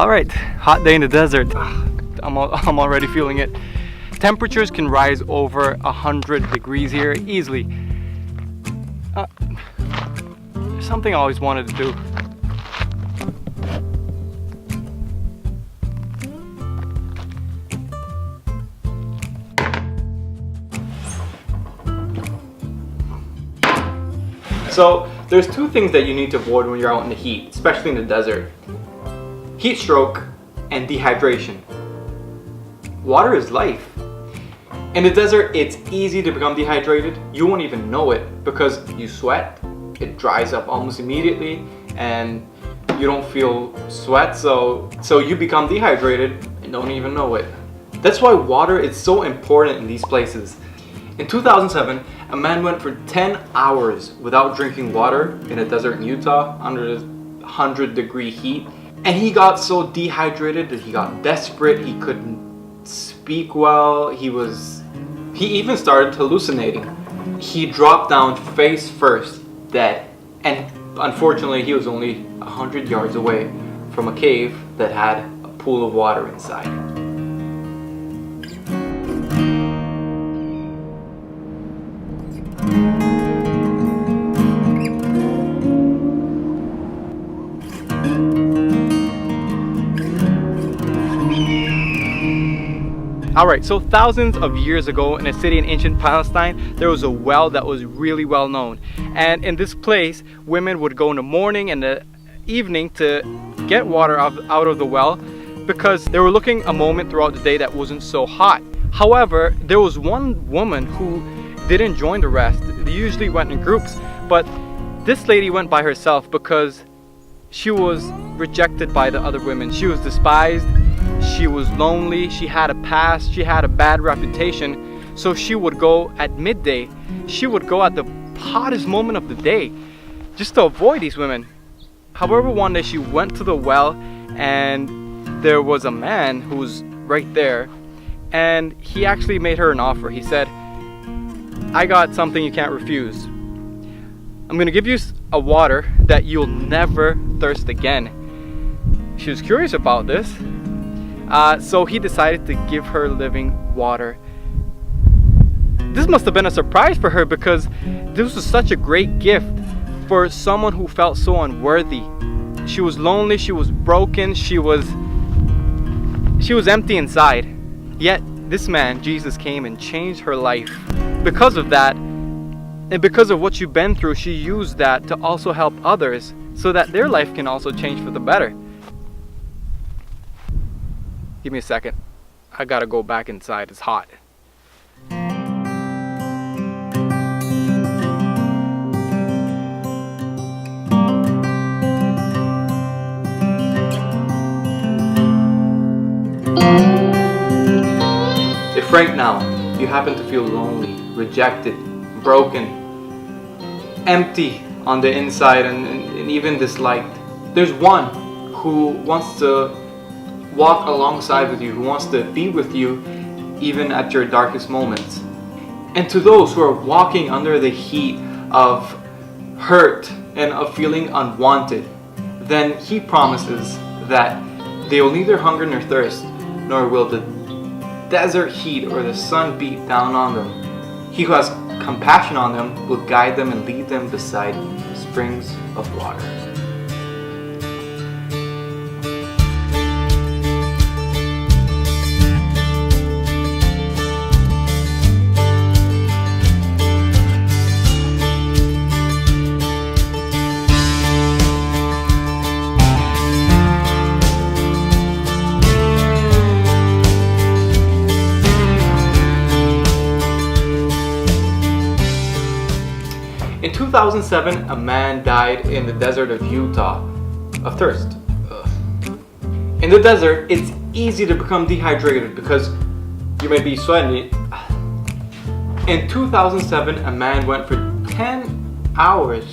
Alright, hot day in the desert. I'm already feeling it. Temperatures can rise over 100 degrees here easily. There's something I always wanted to do. So there's two things that you need to avoid when you're out in the heat, especially in the desert. Heat stroke and dehydration. Water is life. In the desert, it's easy to become dehydrated. You won't even know it because you sweat, it dries up almost immediately, and you don't feel sweat, so you become dehydrated and don't even know it. That's why water is so important in these places. In 2007, a man went for 10 hours without drinking water in a desert in Utah under the 100-degree heat. And he got so dehydrated that he got desperate, he couldn't speak well, he even started hallucinating. He dropped down face first, dead. And unfortunately, he was only 100 yards away from a cave that had a pool of water inside. Alright, so thousands of years ago in a city in ancient Palestine, there was a well that was really well known. And in this place, women would go in the morning and the evening to get water out of the well because they were looking a moment throughout the day that wasn't so hot. However, there was one woman who didn't join the rest. They usually went in groups, but this lady went by herself because she was rejected by the other women. She was despised. She was lonely, she had a past, she had a bad reputation, so she would go at midday. She would go at the hottest moment of the day just to avoid these women. However, one day she went to the well and there was a man who was right there, and he actually made her an offer. He said, "I got something you can't refuse. I'm gonna give you a water that you'll never thirst again." She was curious about this. So he decided to give her living water. This must have been a surprise for her because this was such a great gift for someone who felt so unworthy. She was lonely, she was broken, she was empty inside. Yet this man, Jesus, came and changed her life. Because of that, and because of what you've been through, she used that to also help others so that their life can also change for the better. Give me a second. I gotta go back inside. It's hot. If right now you happen to feel lonely, rejected, broken, empty on the inside and even disliked, there's one who wants to walk alongside with you, who wants to be with you even at your darkest moments. And to those who are walking under the heat of hurt and of feeling unwanted, then he promises that they will neither hunger nor thirst, nor will the desert heat or the sun beat down on them. He who has compassion on them will guide them and lead them beside springs of water. In 2007, a man died in the desert of Utah of thirst. In the desert, it's easy to become dehydrated because you may be sweating. In 2007, a man went for 10 hours